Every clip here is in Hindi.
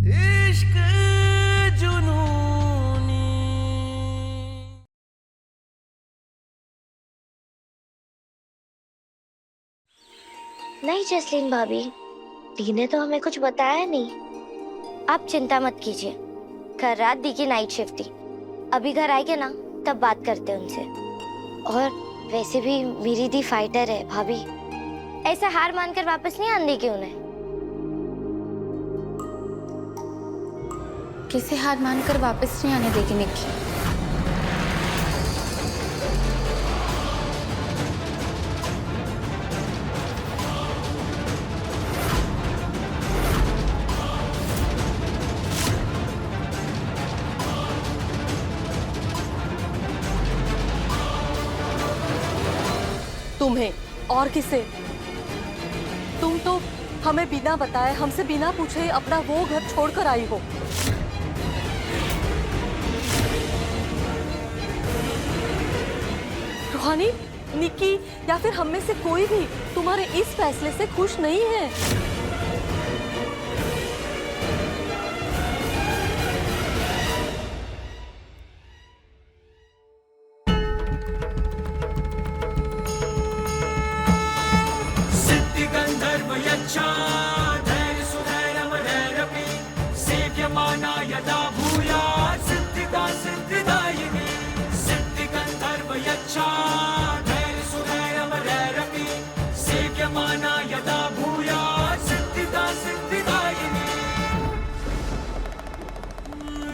इश्क जुनूनी। नहीं जसलीन भाभी, दी ने तो हमें कुछ बताया नहीं। आप चिंता मत कीजिए, कल रात दी की नाइट शिफ्ट थी। अभी घर आएंगे ना तब बात करते हैं उनसे। और वैसे भी मेरी दी फाइटर है भाभी, ऐसा हार मानकर वापस नहीं आने देगी उन्हें। किसे हार मानकर वापस नहीं आने देगी निक्की? तुम्हें और किसे? तुम तो हमें बिना बताए, हमसे बिना पूछे अपना वो घर छोड़कर आई हो। रूहानी, निक्की या फिर हम में से कोई भी तुम्हारे इस फैसले से खुश नहीं है। सिद्धिगंधर्व यच्छा धैर्य सुधैर्यमरैरपि सेव्यमाना यदा भूयात् सिद्धिदा सिद्धिदायिनी। सिद्धिगंधर्व यच्छा धैर्य सुधैर्यमरैरपि सेव्यमाना यदा भूयात् सिद्धिदा सिद्धिदायिनी।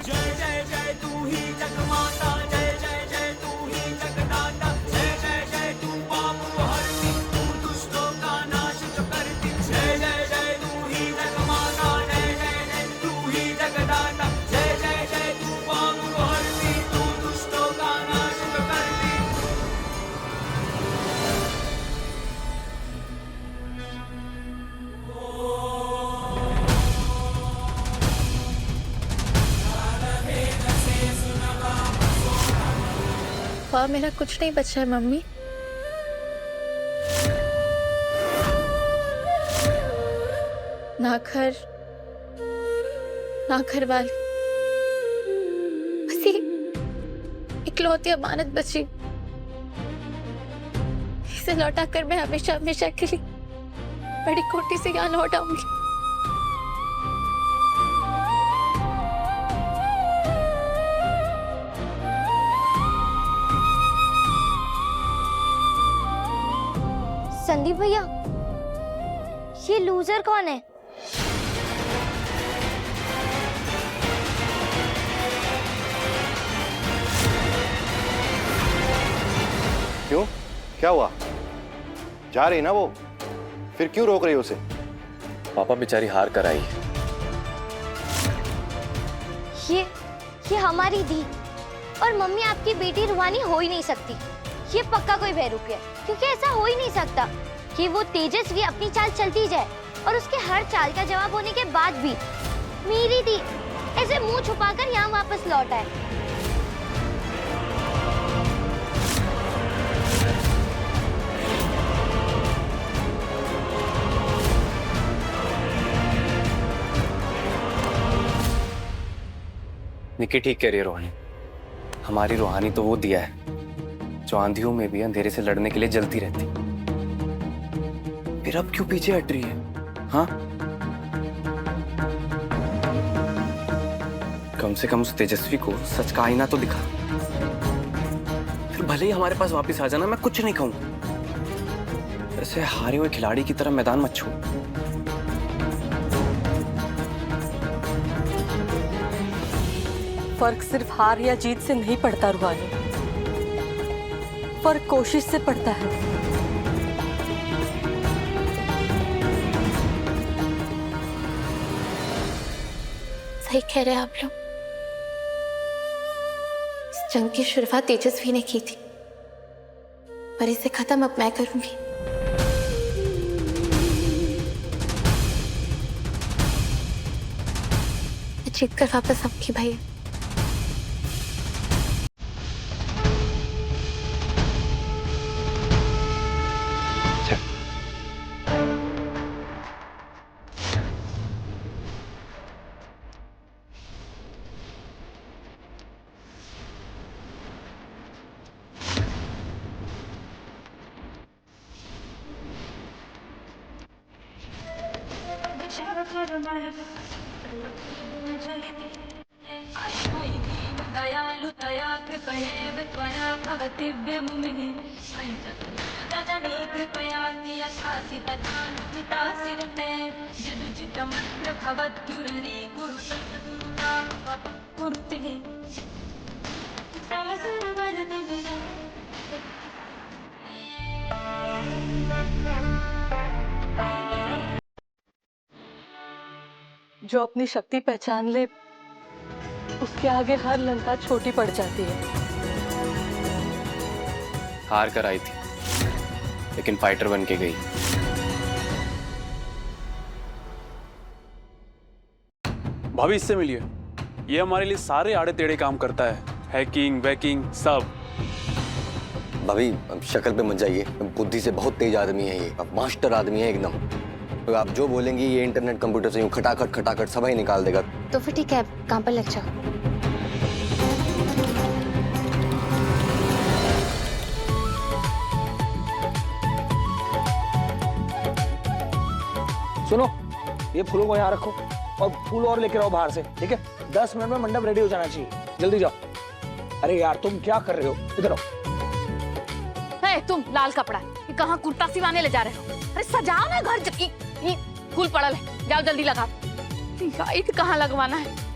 जय जय जय तू ही जगमाता, जय जय जय तू ही जगदाता, जय जय जय तू पाप हरती, तू दुष्टों का नाश जो करती। जय जय जय तू ही जगमाता, जय जय जय तू ही जगदाता, जय जय जय तू पाप हरती, तू दुष्टों का नाश जो करती। वाह, मेरा कुछ नहीं बचा है मम्मी। ना घर, ना घर वाले, बस ये इकलौती अमानत बची। इसे लौटा कर मैं हमेशा हमेशा के लिए बड़ी कोठी से यहाँ लौट आऊंगी। संदीप भैया, ये लूजर कौन है? क्यों, क्या हुआ? जा रही ना वो, फिर क्यों रोक रही हो उसे? पापा बेचारी हार कर आई। ये हमारी दी और मम्मी आपकी बेटी रूहानी हो ही नहीं सकती। ये पक्का कोई बहरूपी है, क्योंकि ऐसा हो ही नहीं सकता कि वो तेजस्वी अपनी चाल चलती जाए और उसके हर चाल का जवाब होने के बाद भी मेरी दी ऐसे मुंह छुपाकर यहाँ वापस लौट आए। निक्की ठीक कह रही है रोहानी। हमारी रूहानी तो वो दिया है जो आंधियों में भी अंधेरे से लड़ने के लिए जलती रहती। फिर अब क्यों पीछे हट रही है? हाँ, कम से कम उस तेजस्वी को सच का आईना तो दिखा। फिर भले ही हमारे पास वापस आ जाना, मैं कुछ नहीं कहूंगा। ऐसे हारे हुए खिलाड़ी की तरह मैदान मत छोड़। फर्क सिर्फ हार या जीत से नहीं पड़ता रूहानी, फर्क कोशिश से पड़ता है। सही कह रहे हैं आप लोग। इस जंग की शुरुआत तेजस्वी ने की थी, पर इसे खत्म अब मैं करूंगी। मैं जीत कर वापस आऊंगी भैया। दयालु दया कृपयेव त्वया भवति व्यमुनिः जननी कृपयाति यथासि तथानुमितासि रते यदुचितं प्रभवत्युररी कुरु कुरुतिः सहस्रवदने जो अपनी शक्ति पहचान ले उसके आगे हर लंका छोटी पड़ जाती है। हार कर आई थी लेकिन फाइटर बन के गई। भाभी इससे मिलिए, ये हमारे लिए सारे आड़े टेढ़े काम करता है, हैकिंग वैकिंग सब। भाभी शक्ल पे मत जाइए, बुद्धि से बहुत तेज आदमी है ये, मास्टर आदमी है एकदम। तो आप जो बोलेंगी ये इंटरनेट कंप्यूटर से यूं खटाखट खटाखट सब ही निकाल देगा। तो फिर ठीक है, काम पर लग जाओ। सुनो, ये फूलों को यहाँ रखो और फूल और लेकर आओ बाहर से, ठीक है? 10 मिनट में मंडप रेडी हो जाना चाहिए, जल्दी जाओ। अरे यार तुम क्या कर रहे हो, इधर आओ। तुम लाल कपड़ा ये कहाँ कुर्ता सिवाने ले जा रहे हो? अरे सजाओ ना घर, ये फूल पड़ल है, जाओ जल्दी लगा। लाइट कहाँ लगवाना है?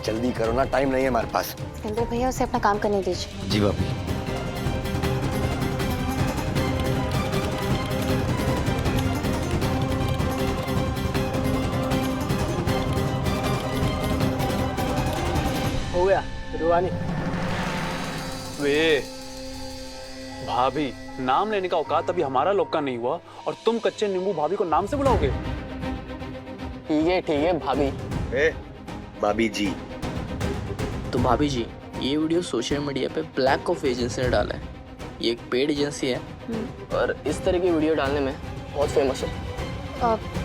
जल्दी करो ना, टाइम नहीं है हमारे पास। सिकंदर भैया उसे अपना काम करने दीजिए। जी भाभी। हो गया रुवानी। वे भाभी, नाम लेने का औकात अभी हमारा लोग का नहीं हुआ और तुम कच्चे नींबू भाभी को नाम से बुलाओगे? ठीक है भाभी। भाभी जी। तो भाभी जी, ये वीडियो सोशल मीडिया पे ब्लैक कॉफी एजेंसी ने डाला है। ये एक पेड एजेंसी है और इस तरह की वीडियो डालने में बहुत फेमस है।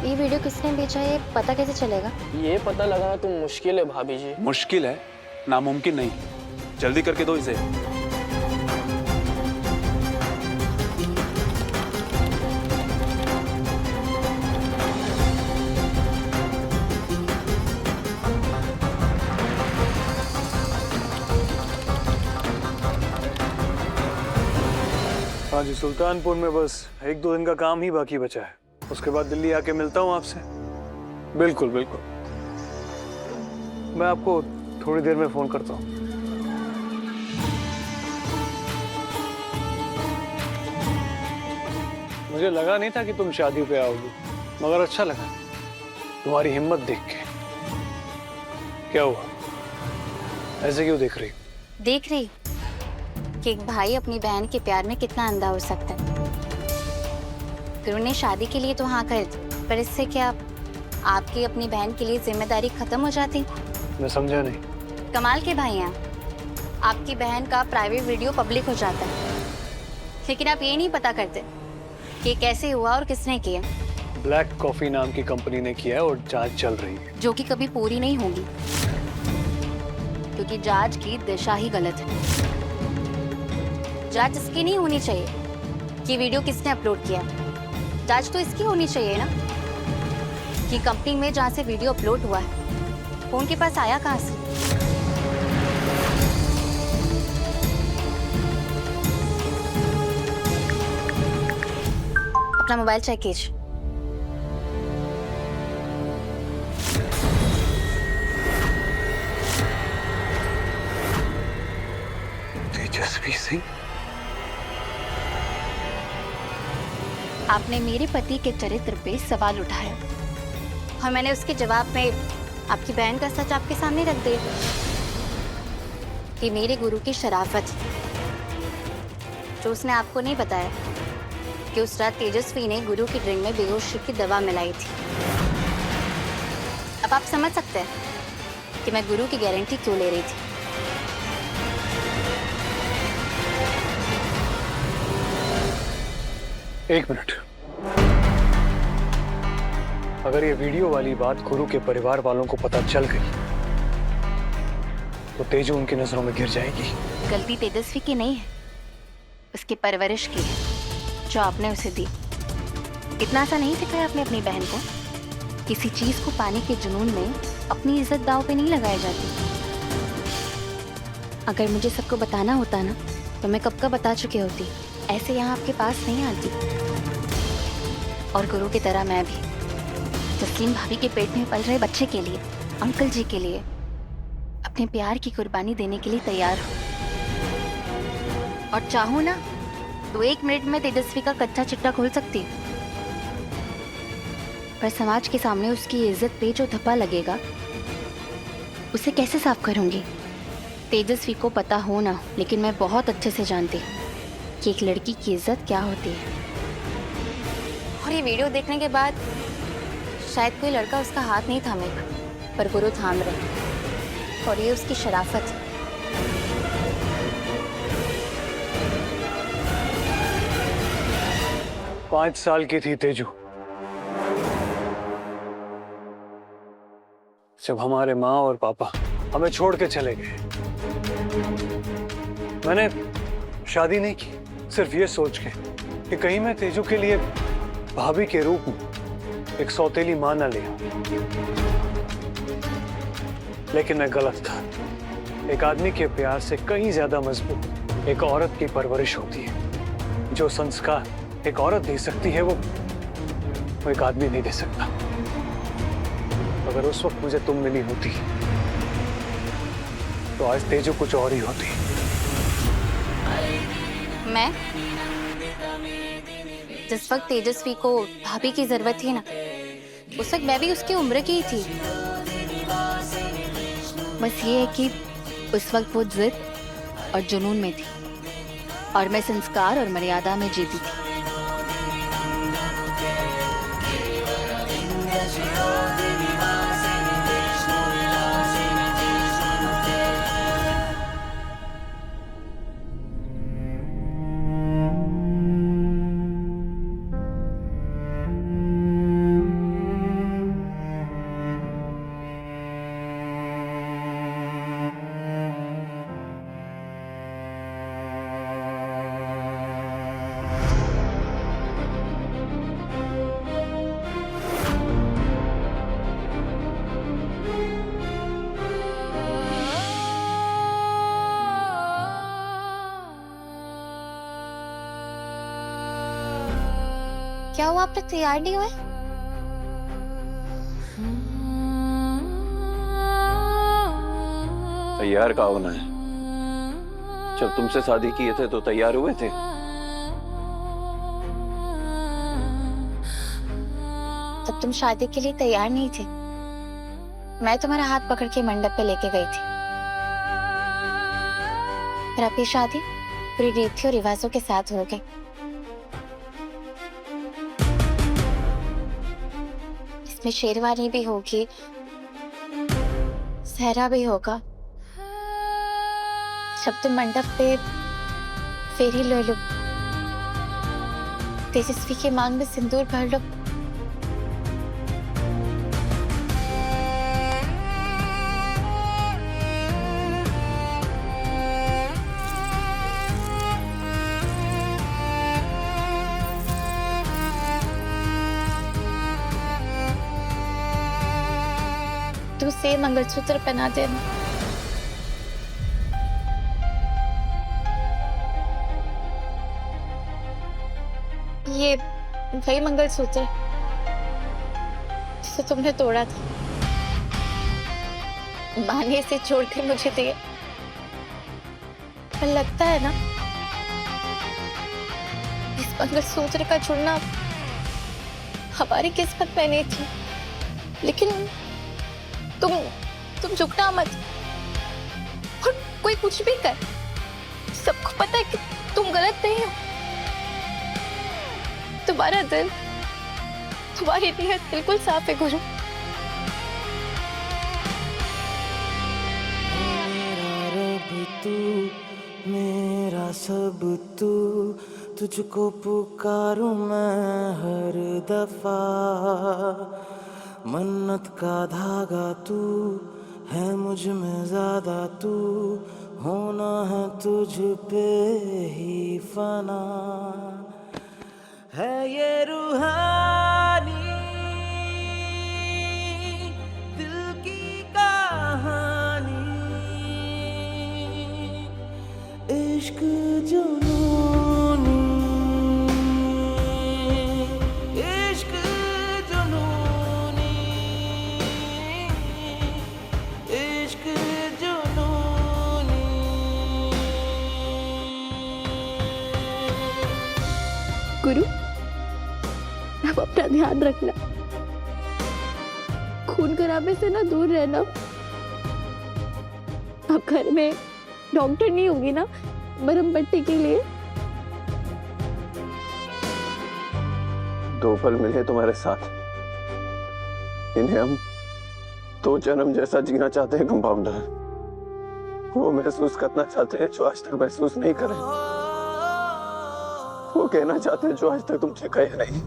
ये वीडियो किसने भेजा है, पता कैसे चलेगा? ये पता लगाना तो मुश्किल है भाभी जी। मुश्किल है, नामुमकिन नहीं। जल्दी करके दो इसे। हाँ जी, सुल्तानपुर में बस 1-2 दिन का काम ही बाकी बचा है, उसके बाद दिल्ली आके मिलता हूँ आपसे। बिल्कुल बिल्कुल, मैं आपको थोड़ी देर में फोन करता हूँ। मुझे लगा नहीं था कि तुम शादी पे आओगी, मगर अच्छा लगा तुम्हारी हिम्मत देख के। क्या हुआ, ऐसे क्यों देख रही? देख रही कि एक भाई अपनी बहन के प्यार में कितना अंधा हो सकता है। गुरु ने शादी के लिए तो हाँ कर दी, पर इससे क्या आपकी अपनी बहन के लिए जिम्मेदारी खत्म हो जाती? मैं समझा नहीं। कमाल के भाई हैं, आपकी बहन का प्राइवेट वीडियो पब्लिक हो जाता है, लेकिन आप ये नहीं पता करते कि कैसे हुआ और किसने किया। ब्लैक कॉफी नाम की कंपनी ने किया है और जांच चल रही है, जो कि कभी पूरी नहीं होगी, क्योंकि जांच की दिशा ही गलत है। जांच इसकी नहीं होनी चाहिए कि वीडियो किसने अपलोड किया, जांच तो इसकी होनी चाहिए ना कि कंपनी में जहाँ से वीडियो अपलोड हुआ है वो उनके पास आया कहाँ से। अपना मोबाइल चेक कीजिए। तेजस्वी सिंह, आपने मेरे पति के चरित्र पे सवाल उठाया और मैंने उसके जवाब में आपकी बहन का सच आपके सामने रख दिया कि मेरे गुरु की शराफत, जो उसने आपको नहीं बताया कि उस रात तेजस्वी ने गुरु की ड्रिंक में बेहोशी की दवा मिलाई थी। अब आप समझ सकते हैं कि मैं गुरु की गारंटी क्यों ले रही थी। एक मिनट। अगर ये वीडियो वाली बात गुरु के परिवार वालों को पता चल गई तो तेजू उनकी नजरों में गिर जाएगी। गलती तेजस्वी की नहीं है, उसकी परवरिश की है जो आपने उसे दी। इतना सा नहीं सिखाया आपने अपनी बहन को। किसी चीज को पाने के जुनून में अपनी इज्जत दांव पे नहीं लगाई जाती। अगर मुझे सबको बताना होता ना तो मैं कब का बता चुकी होती। ऐसे यहाँ आपके पास नहीं आती। और गुरु की तरह मैं भी तस्लीम भाभी के पेट में पल रहे बच्चे के लिए, अंकल जी के लिए अपने प्यार की कुर्बानी देने के लिए तैयार हूँ। और चाहूँ ना तो 1 मिनट में तेजस्वी का कच्चा चिट्टा खोल सकती हूँ। पर समाज के सामने उसकी इज्जत पे जो धब्बा लगेगा उसे कैसे साफ करूंगी? तेजस्वी को पता हो ना, लेकिन मैं बहुत अच्छे से जानती हूँ कि एक लड़की की इज्जत क्या होती है। और ये वीडियो देखने के बाद शायद कोई लड़का उसका हाथ नहीं थामेगा, पर गुरु थाम रहे। और ये उसकी शराफत है। पांच साल की थी तेजू जब हमारे माँ और पापा हमें छोड़ के चले गए। मैंने शादी नहीं की सिर्फ ये सोच के कि कहीं मैं तेजू के लिए भाभी के रूप में एक सौतेली मां न ले आऊं। लेकिन मैं गलत था। एक आदमी के प्यार से कहीं ज्यादा मजबूत एक औरत की परवरिश होती है। जो संस्कार एक औरत दे सकती है वो एक आदमी नहीं दे सकता। अगर उस वक्त मुझे तुम मिली होती तो आज तेजू कुछ और ही होती। मैं जिस वक्त तेजस्वी को भाभी की जरूरत थी ना, उस वक्त मैं भी उसकी उम्र की ही थी। बस ये है कि उस वक्त वो जिद और जुनून में थी और मैं संस्कार और मर्यादा में जीती थी। क्या हुआ, आप लोग तैयार नहीं हुए? तैयार का होना है? जब तुमसे शादी किए थे तो तैयार हुए थे। तब तुम शादी के लिए तैयार नहीं थे। मैं तुम्हारा हाथ पकड़ के मंडप पे लेके गई थी। फिर आपकी शादी पूरी रीति और रिवाजों के साथ हो गई। इसमें शेरवानी भी होगी, सहरा भी होगा। जब तुम मंडप पे फेरी ले लो, तेजस्वी के मांग में सिंदूर भर लो, तो उसे मंगलसूत्र पहना देना। ये वही मंगलसूत्र जिसे तुमने तोड़ा था। माँ ने इसे छोड़कर मुझे दिया। पर लगता है ना इस मंगलसूत्र का जुड़ना हमारी किस्मत में नहीं थी। लेकिन तुम झुकना मत। और कोई कुछ भी कर, सबको पता है कि तुम गलत नहीं हो। तुम्हारा दिल, तुम्हारी नीयत बिल्कुल साफ है गुरु। मेरा रब तू, मेरा सब तू, तुझको पुकारूं मैं हर दफा, मन्नत का धागा तू है मुझ में ज्यादा, तू होना है तुझ पे ही फना, है ये रूहानी दिल की कहानी, इश्क जुनूनी, इश्क जुनूनी, इश्क जुनूनी। गुरु, आप अपना ध्यान रखना, खून खराबे से ना दूर रहना। आप घर में डॉक्टर नहीं होगी ना मरहम पट्टी के लिए? 2 पल मिले तुम्हारे साथ, इन्हें हम 2 जन्म जैसा जीना चाहते हैं कंपाउंडर। वो महसूस करना चाहते हैं जो आज तक महसूस नहीं करे, वो कहना चाहते हैं जो आज तक तुमसे कहे नहीं।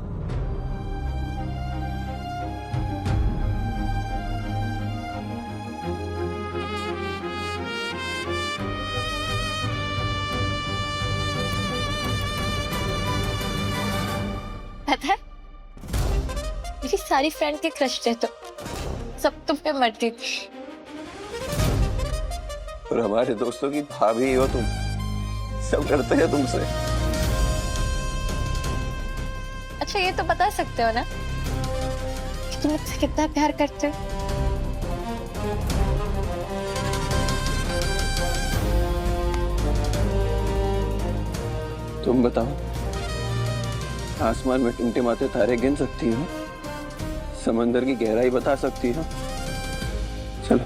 पता है, मेरी सारी फ्रेंड के क्रश थे, तो सब तुम पे मरती थी। और हमारे दोस्तों की भाभी हो तुम, सब डरते हैं तुमसे। अच्छा, ये तो बता सकते हो ना कि तुम मुझसे कितना प्यार करते हो? तुम बताओ, आसमान में टिमटिमाते तारे गिन सकती हो? समंदर की गहराई बता सकती हो? चलो,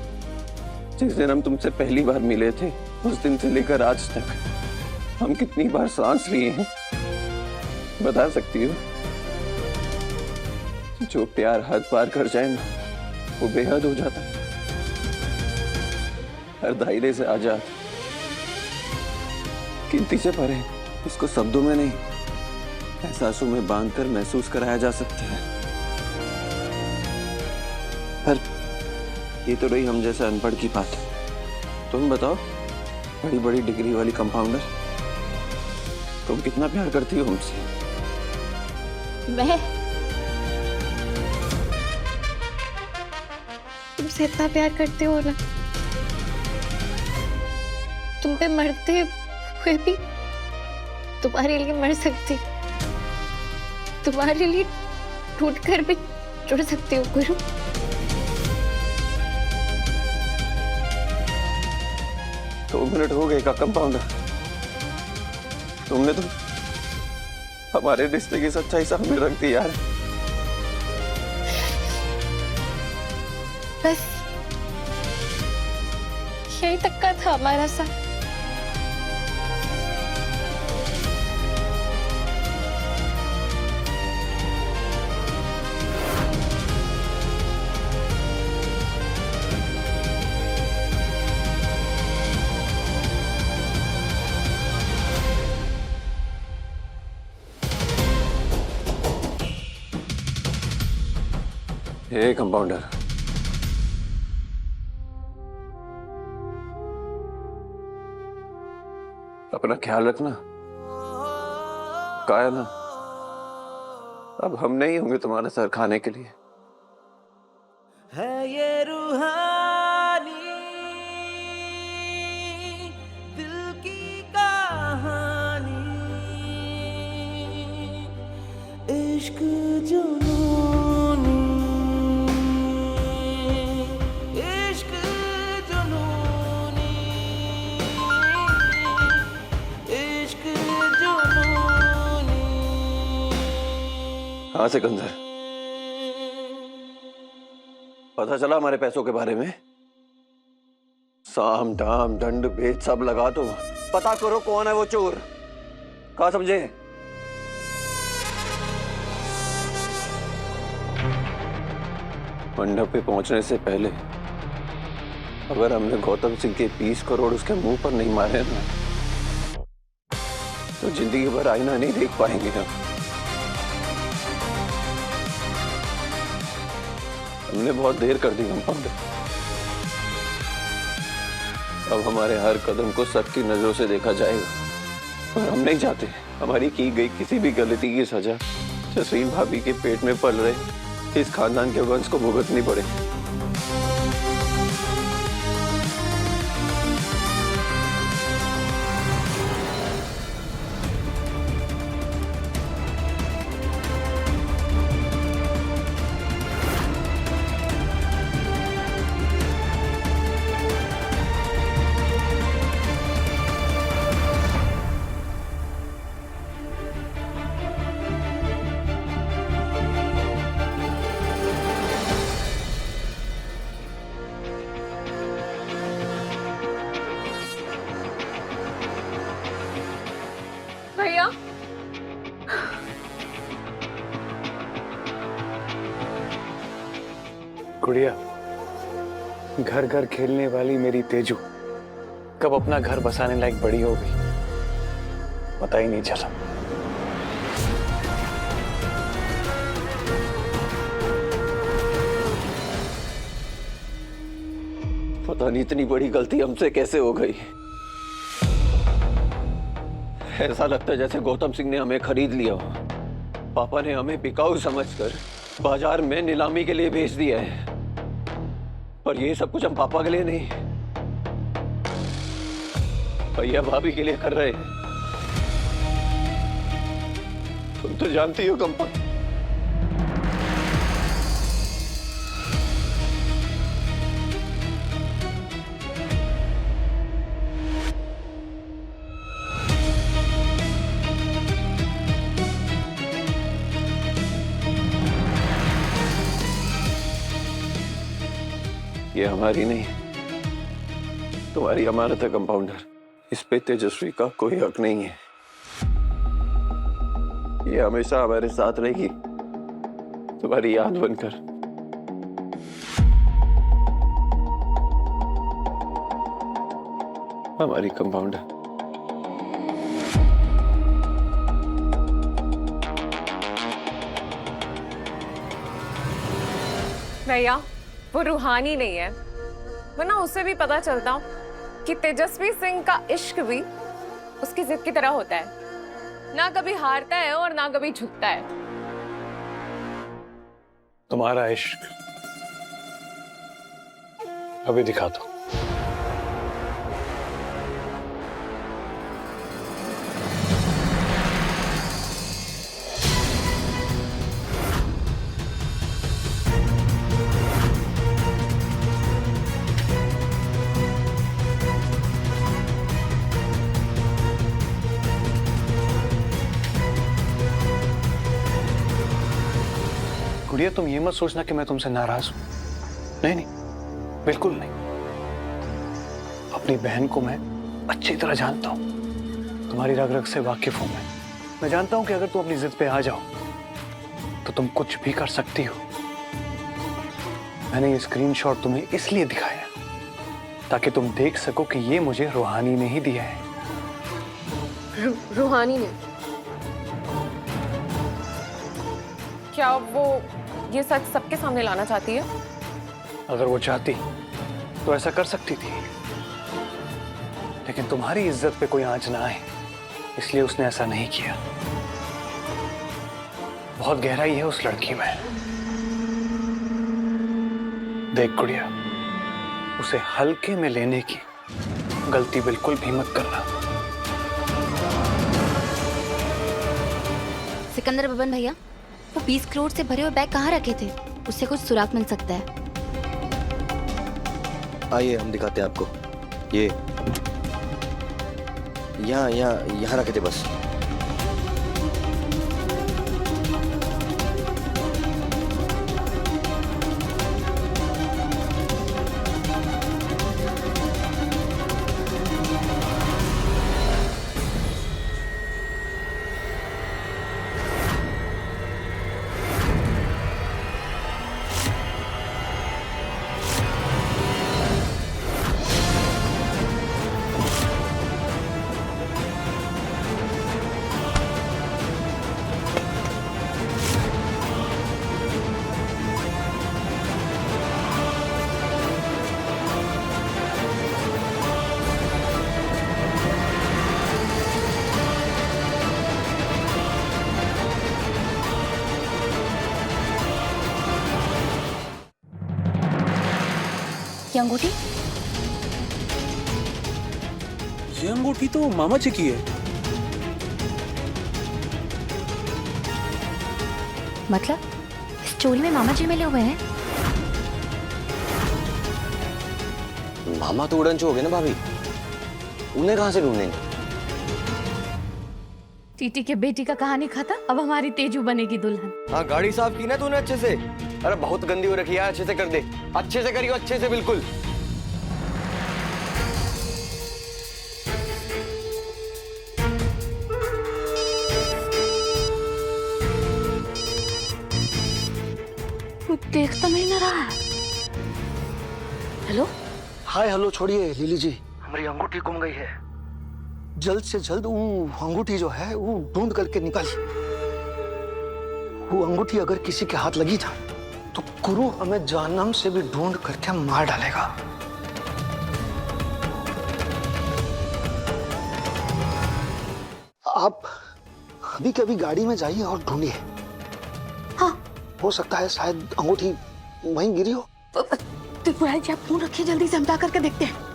जिस दिन हम तुमसे पहली बार मिले थे, उस दिन से लेकर आज तक हम कितनी बार सांस लिए हैं, बता सकती हो? जो प्यार हद पार कर जाए ना, वो बेहद हो जाता है, हर दायरे से आजाद, गिनती से परे। इसको शब्दों में नहीं, एहसासों में बांधकर महसूस कराया जा सकता है। पर ये तो रही हम जैसे अनपढ़ की बात। तुम बताओ, बड़ी बड़ी डिग्री वाली कंपाउंडर, तुम कितना प्यार करती हो हमसे? मैं तुमसे इतना प्यार करती हो ना, तुम पे मरते हुए भी तुम्हारे लिए मर सकती, तुम्हारे लिए टूट कर भी जुड़ सकती हो गुरु। 2 मिनट हो गए का कंपाउंडर, तुमने तो हमारे रिश्ते की सच्चाई सामने रख दी यार। बस यही तक का था हमारा साथ। हे कंपाउंडर, अपना ख्याल रखना, कहा है ना, अब हम नहीं होंगे तुम्हारा सर खाने के लिए। है ये रूहानी दिल की कहानी, इश्क जुनूनी, इश्क जुनूनी, इश्क जुनूनी। हाँ सिकंदर, पता चला हमारे पैसों के बारे में? साम दाम दंड भेद सब लगा दो, पता करो कौन है वो चोर। कहा समझे? मंडप पे पहुंचने से पहले अगर हमने गौतम सिंह के 20 करोड़ उसके मुंह पर नहीं मारे ना, तो जिंदगी भर आईना नहीं देख पाएंगे हम। हमने बहुत देर कर दी कंपाउंडर। अब हमारे हर कदम को सबकी नजरों से देखा जाएगा और हम नहीं चाहते हमारी की गई किसी भी गलती की सजा जसलीन भाभी के पेट में पल रहे इस खानदान के वंश को भुगतनी पड़े। भैया गुड़िया, घर घर खेलने वाली मेरी तेजू कब अपना घर बसाने लायक बड़ी हो गई पता ही नहीं चला। पता नहीं इतनी बड़ी गलती हमसे कैसे हो गई। ऐसा लगता है जैसे गौतम सिंह ने हमें खरीद लिया हो। पापा ने हमें बिकाऊ समझकर बाजार में नीलामी के लिए भेज दिया है। पर ये सब कुछ हम पापा के लिए नहीं, भैया भाभी के लिए कर रहे हैं। तुम तो जानती हो कंपा। ये हमारी नहीं, तुम्हारी अमानत है कंपाउंडर। इस पे तेजस्वी का कोई हक नहीं है। ये हमेशा हमारे साथ रहेगी, तुम्हारी याद बनकर। हमारी कंपाउंडर। भैया वो रूहानी नहीं है, वरना उससे भी पता चलता कि तेजस्वी सिंह का इश्क भी उसकी जिद की तरह होता है, ना कभी हारता है और ना कभी झुकता है। तुम्हारा इश्क अभी दिखा दो। गुड़िया, तुम ये मत सोचना कि मैं तुमसे नाराज हूं। नहीं नहीं, बिल्कुल नहीं। अपनी बहन को मैं अच्छी तरह जानता हूं, तुम्हारी रग रग से वाकिफ हूं मैं जानता हूं कि अगर तुम अपनी जिद पे आ जाओ तो तुम कुछ भी कर सकती हो। मैंने ये स्क्रीनशॉट तुम्हें इसलिए दिखाया ताकि तुम देख सको कि ये मुझे रूहानी ने ही दिया है। रूहानी ने? क्या वो ये सच सबके सामने लाना चाहती है? अगर वो चाहती तो ऐसा कर सकती थी, लेकिन तुम्हारी इज्जत पे कोई आंच ना आए इसलिए उसने ऐसा नहीं किया। बहुत गहराई है उस लड़की में। देख गुड़िया, उसे हल्के में लेने की गलती बिल्कुल भी मत करना। सिकंदर बबन भैया, वो 20 करोड़ से भरे हुए बैग कहाँ रखे थे? उससे कुछ सुराग मिल सकता है। आइए हम दिखाते हैं आपको। ये यहाँ रखे थे बस। की अंगूठी? ये अंगूठी तो मामा जी की है। मतलब इस चोली में मामा जी मिले हुए हैं? मामा तो उड़न हो गए ना भाभी, उन्हें कहां से ढूंढेंगे? टीटी के बेटी का कहानी खत्म, अब हमारी तेजू बनेगी दुल्हन। हाँ, गाड़ी साफ की ना तूने अच्छे से? अरे बहुत गंदी हो रखी है, अच्छे से कर दे, अच्छे से करियो, अच्छे से बिल्कुल। देख तो नहीं ना रहा है। हेलो, हाय हेलो छोड़िए लिली जी, हमारी अंगूठी गुम गई है। जल्द से जल्द वो अंगूठी जो है वो ढूंढ करके निकालिए। वो अंगूठी अगर किसी के हाथ लगी था तो गुरु हमें जहन्नम से भी ढूंढ करके मार डालेगा। आप अभी कभी गाड़ी में जाइए और ढूंढिए। हाँ, हो सकता है शायद अंगूठी वहीं गिरी हो। त्रिपुरारी जी आप फोन रखिए, जल्दी से हम जा करके देखते हैं।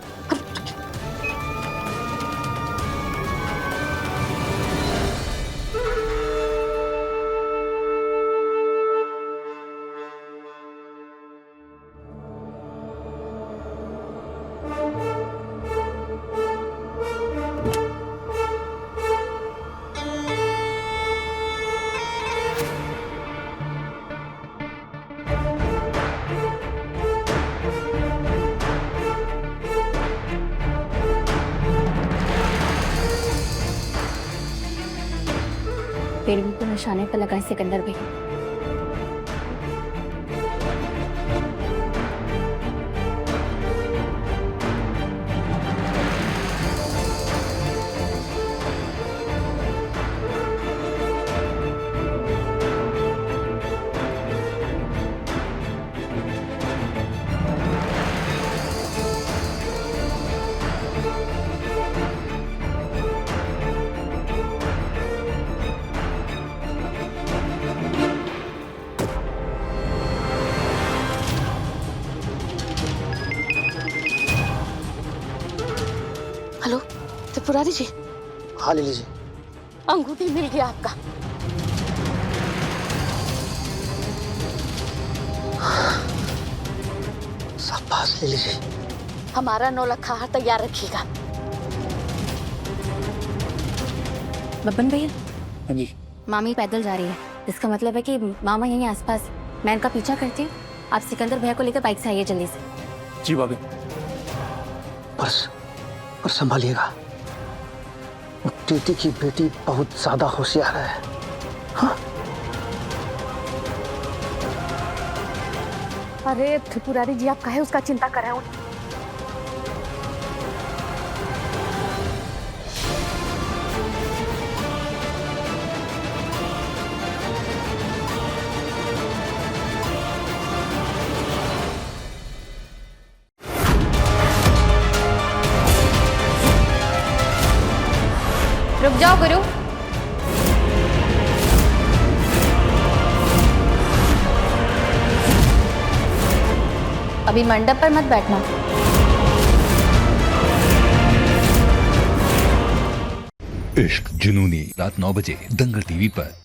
पेड़वी को निशाने पर लगाए सिकंदर भाई। हेलो त्रिपुरारी जी। हाँ लिली जी, अंगूठी मिल गया आपका। शाबाश लिली जी। हमारा 9 लाख हार तैयार रखिएगा। बब्बन भैया। हाँ जी। मामी पैदल जा रही है, इसका मतलब है कि मामा यहीं आसपास। मैं इनका पीछा करती हूँ, आप सिकंदर भैया को लेकर बाइक से आइए जल्दी से। जी भाभी। बस और संभालिएगा, टीटी की बेटी बहुत ज्यादा होशियार है। हाँ? अरे त्रिपुरारी जी आप काहे उसका चिंता कर रहे हो? रुक जाओ गुरु। अभी मंडप पर मत बैठना। इश्क जुनूनी, रात 9 बजे दंगल टीवी पर।